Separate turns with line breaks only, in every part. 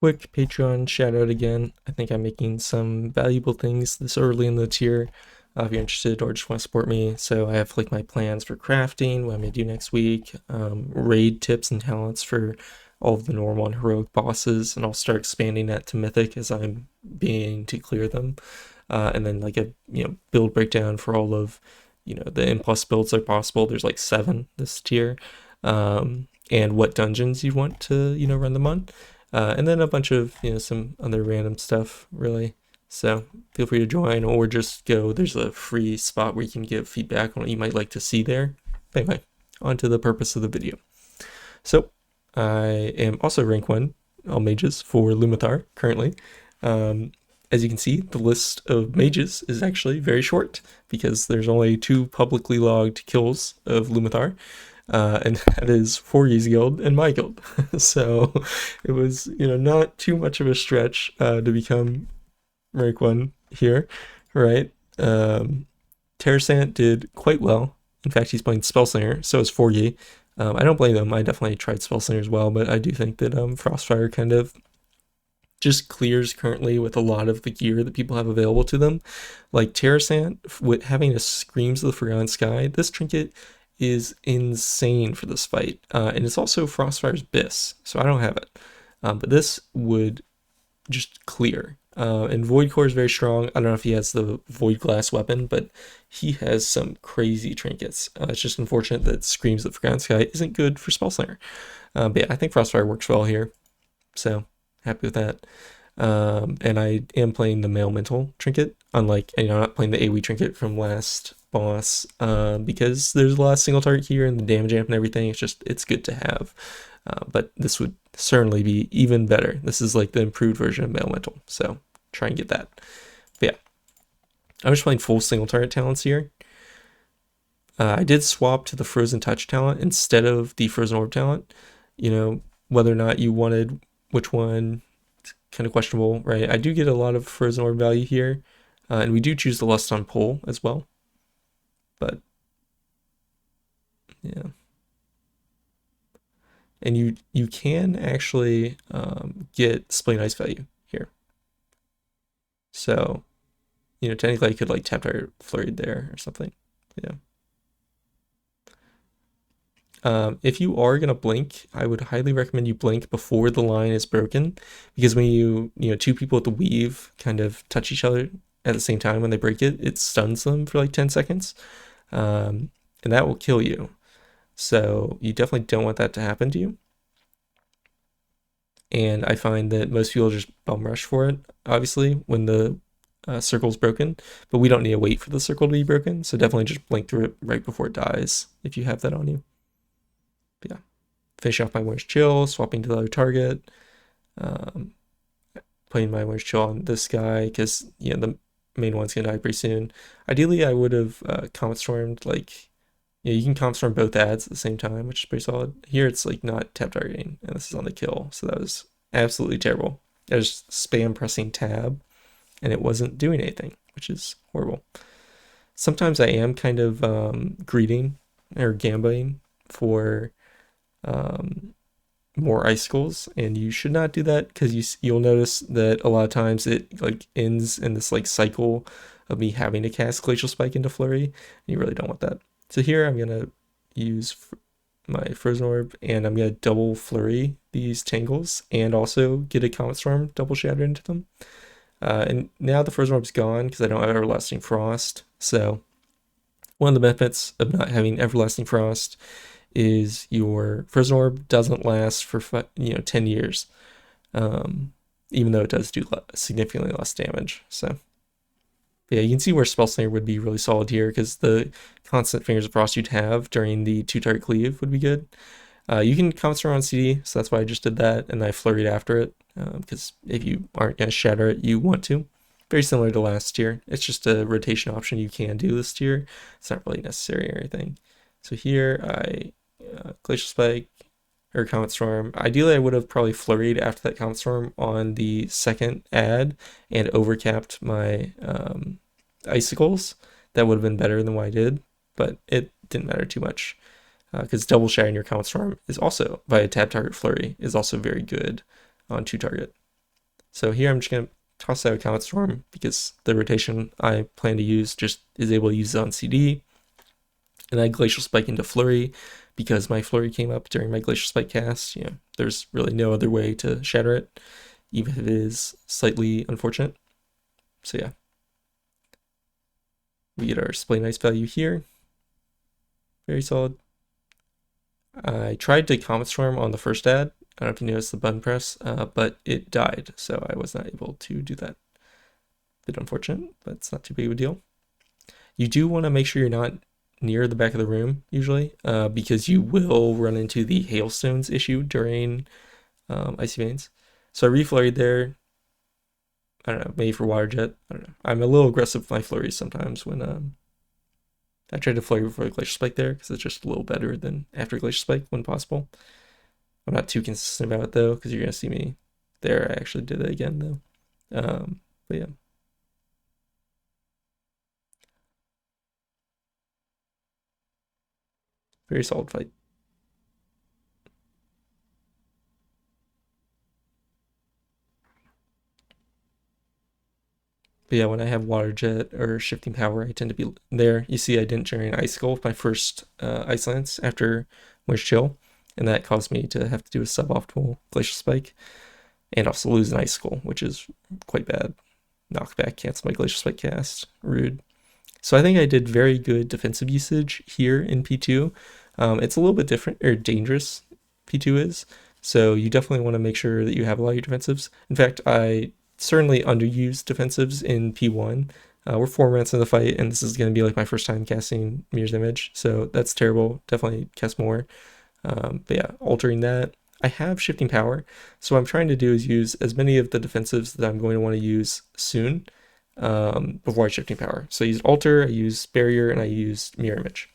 Quick Patreon shout out again. I think I'm making some valuable things this early in the tier. If you're interested or just want to support me, so I have like my plans for crafting, what I'm gonna do next week, raid tips and talents for all of the normal and heroic bosses, and I'll start expanding that to Mythic as I'm being to clear them, and then like a build breakdown for all of the N plus builds are possible. There's like 7 this tier, and what dungeons you want to run them on. And then a bunch of some other random stuff really. So feel free to join or just go. There's a free spot where you can give feedback on what you might like to see there. Anyway, on to the purpose of the video. So I am also rank 1 all mages for Lumathar currently. As you can see, the list of mages is actually very short because there's only 2 publicly logged kills of Lumathar. And that is Forey's guild and my guild. So it was, not too much of a stretch to become rank 1 here, right? Terrasant did quite well. In fact, he's playing Spellslinger, so is Forey. I don't blame them. I definitely tried Spellslinger as well, but I do think that Frostfire kind of just clears currently with a lot of the gear that people have available to them. Like Terrasant, with having a Screams of the Forgotten Sky, this trinket is insane for this fight, and it's also Frostfire's Biss, so I don't have it, but this would just clear. And Void Core is very strong. I don't know if he has the Void Glass weapon, but he has some crazy trinkets. It's just unfortunate that Screams of the Forgotten Sky isn't good for Spellslinger, but yeah, I think Frostfire works well here, so happy with that. And I am playing the Male Mental trinket, unlike, I'm not playing the AoE trinket from last boss, because there's a lot of single target here and the damage amp and everything. It's good to have, but this would certainly be even better. This is like the improved version of Male Mental, so try and get that. But yeah, I'm just playing full single target talents here. I did swap to the Frozen Touch talent instead of the Frozen Orb talent. Whether or not you wanted which one, kind of questionable, right? I do get a lot of Frozen Orb value here, and we do choose the Lust on Pull as well, but yeah. And you can actually get Splay Ice value here, so technically I could like tap target flurried there or something. Yeah. If you are gonna blink, I would highly recommend you blink before the line is broken, because when you 2 people with the weave kind of touch each other at the same time when they break it, it stuns them for like 10 seconds, and that will kill you. So you definitely don't want that to happen to you. And I find that most people just bum rush for it, obviously, when the circle's broken, but we don't need to wait for the circle to be broken, so definitely just blink through it right before it dies if you have that on you. But yeah, finish off my Winter's Chill, swapping to the other target, putting my Winter's Chill on this guy because the main one's gonna die pretty soon. Ideally, I would have Comet Stormed, like, you can Comet Storm both ads at the same time, which is pretty solid. Here it's like not tap targeting, and this is on the kill, so that was absolutely terrible. I was spam pressing tab, and it wasn't doing anything, which is horrible. Sometimes I am kind of greeting or gambling for more icicles, and you should not do that because you'll notice that a lot of times it like ends in this like cycle of me having to cast Glacial Spike into Flurry, and you really don't want that. So here I'm gonna use my Frozen Orb, and I'm gonna double Flurry these Tangles and also get a Comet Storm double Shatter into them. And now the Frozen Orb's gone because I don't have Everlasting Frost. So one of the benefits of not having Everlasting Frost is your Frozen Orb doesn't last for 10 years, even though it does do significantly less damage. So yeah, you can see where Spellslinger would be really solid here because the constant Fingers of Frost you'd have during the 2-target cleave would be good. You can Comet Storm on CD, so that's why I just did that, and I flurried after it, because if you aren't going to shatter it, you want to. Very similar to last tier. It's just a rotation option you can do this tier. It's not really necessary or anything. So here I Glacial Spike or Comet Storm. Ideally, I would have probably flurried after that Comet Storm on the second ad and overcapped my icicles. That would have been better than what I did, but it didn't matter too much because double shattering your Comet Storm is also via tab target flurry is also very good on 2-target. So here I'm just going to toss out Comet Storm because the rotation I plan to use just is able to use it on CD. And I Glacial Spike into Flurry because my Flurry came up during my Glacial Spike cast. You know, there's really no other way to shatter it, even if it is slightly unfortunate. So yeah, we get our Display Nice value here. Very solid. I tried to Comet Storm on the first ad. I don't know if you noticed the button press, but it died, so I was not able to do that. Bit unfortunate, but it's not too big of a deal. You do want to make sure you're not near the back of the room, usually, because you will run into the hailstones issue during Icy Veins. So I reflurried there. I don't know, maybe for Water Jet. I don't know. I'm a little aggressive with my flurries sometimes when I tried to flurry before Glacial Spike there because it's just a little better than after Glacial Spike when possible. I'm not too consistent about it though because you're going to see me there. I actually did it again though. But yeah. Very solid fight. But yeah, when I have Water Jet or Shifting Power, I tend to be there. You see I didn't generate an Icicle with my first Ice Lance after Moist Chill, and that caused me to have to do a suboptimal Glacial Spike, and also lose an Icicle, which is quite bad. Knockback, cancel my Glacial Spike cast. Rude. So I think I did very good defensive usage here in P2. It's a little bit different, or dangerous, P2 is. So you definitely want to make sure that you have a lot of your defensives. In fact, I certainly underused defensives in P1. We're 4 minutes in the fight, and this is going to be like my first time casting Mirror's Image, so that's terrible. Definitely cast more. But yeah, altering that. I have Shifting Power, so what I'm trying to do is use as many of the defensives that I'm going to want to use soon before I Shifting Power. So I used Alter, I used Barrier, and I used Mirror Image.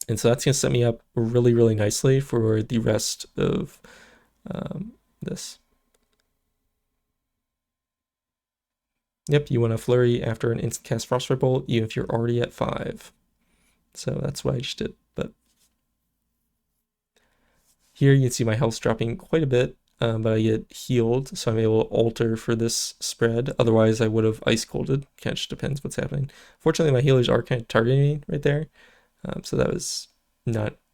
And so that's going to set me up really, really nicely for the rest of this. Yep, you want to flurry after an instant cast Frostbite Bolt, even if you're already at 5. So that's what I just did. But here you can see my health's dropping quite a bit, but I get healed, so I'm able to alter for this spread. Otherwise, I would have ice colded. Kind of just depends what's happening. Fortunately, my healers are kind of targeting me right there, so that was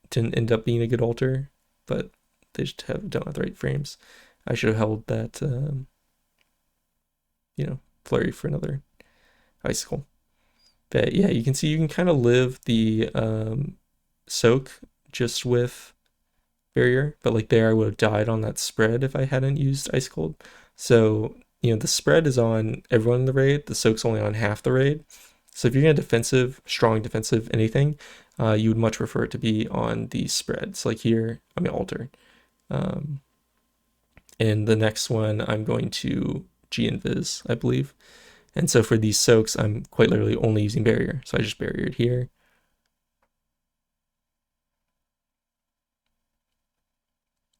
didn't end up being a good alter, but they just don't have the right frames. I should have held that, flurry for another icicle. But yeah, you can see you can kind of live the soak just with barrier, but like there I would have died on that spread if I hadn't used ice cold. So the spread is on everyone in the raid, the soak's only on half the raid. So if you're gonna strong defensive anything, you would much prefer it to be on the spread. So like here I'm gonna alter, and the next one I'm going to G-Invis, I believe. And so for these soaks, I'm quite literally only using barrier. So I just barriered here.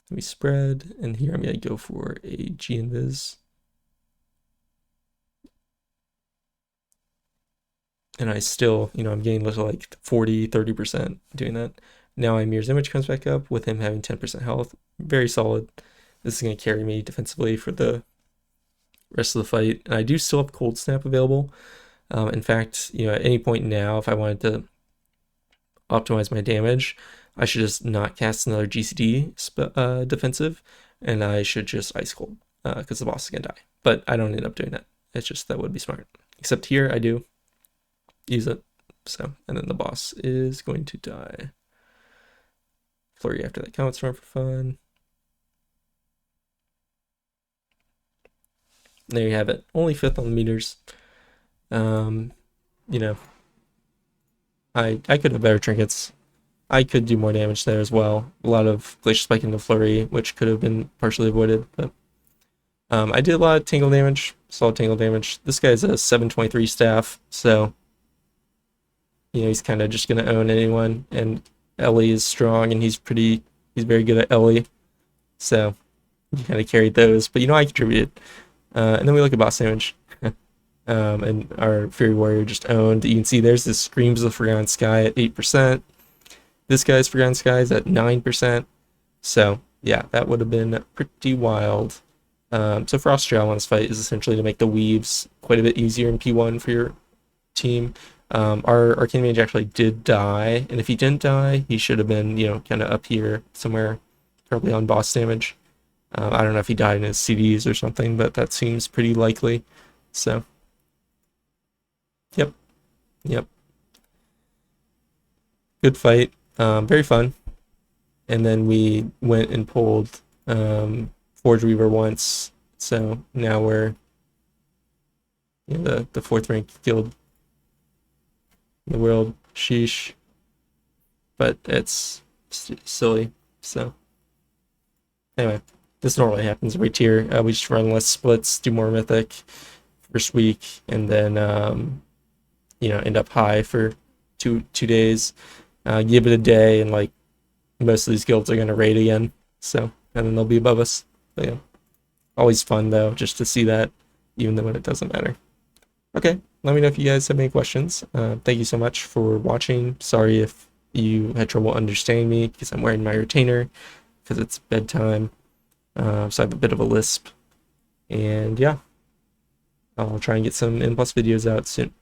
Let me spread, and here I'm gonna go for a G-Invis. And I still, I'm getting like 40, 30% doing that. Now my Mirror's Image comes back up with him having 10% health. Very solid. This is gonna carry me defensively for the rest of the fight. And I do still have Cold Snap available. In fact, at any point now, if I wanted to optimize my damage, I should just not cast another GCD defensive, and I should just Ice Cold, because the boss is gonna die. But I don't end up doing that. It's just that would be smart. Except here, I do use it. So, and then the boss is going to die. Flurry after that Comet Storm for fun. There you have it. Only 5th on the meters. I could have better trinkets. I could do more damage there as well. A lot of Glacial Spike into Flurry, which could have been partially avoided, but I did a lot of Tingle damage, solid Tingle damage. This guy's a 723 staff, so he's kind of just gonna own anyone, and Ellie is strong, and he's very good at Ellie, so he kind of carried those, but I contributed. And then we look at boss damage. And our Fury Warrior just owned. You can see there's this Screams of the Forgotten Sky at 8%. This guy's Forgotten Sky is at 9%. So yeah, that would have been pretty wild So Frost Drow on this fight is essentially to make the weaves quite a bit easier in P1 for your team. Our Arcane Mage actually did die, and if he didn't die, he should have been, you know, kind of up here somewhere, probably on boss damage. I don't know if he died in his CDs or something, but that seems pretty likely. So, yep, yep. Good fight, very fun. And then we went and pulled Forge Weaver once, so now we're, you know, the fourth ranked guild in the world. Sheesh. But it's silly. So anyway, this normally happens every tier. We just run less splits, do more Mythic first week, and then you know, end up high for two days. Give it a day, and like most of these guilds are gonna raid again. So, and then they'll be above us. But yeah, always fun though, just to see that, even though it doesn't matter. Okay, let me know if you guys have any questions. Thank you so much for watching. Sorry if you had trouble understanding me because I'm wearing my retainer because it's bedtime. So I have a bit of a lisp. And yeah, I'll try and get some N+ videos out soon.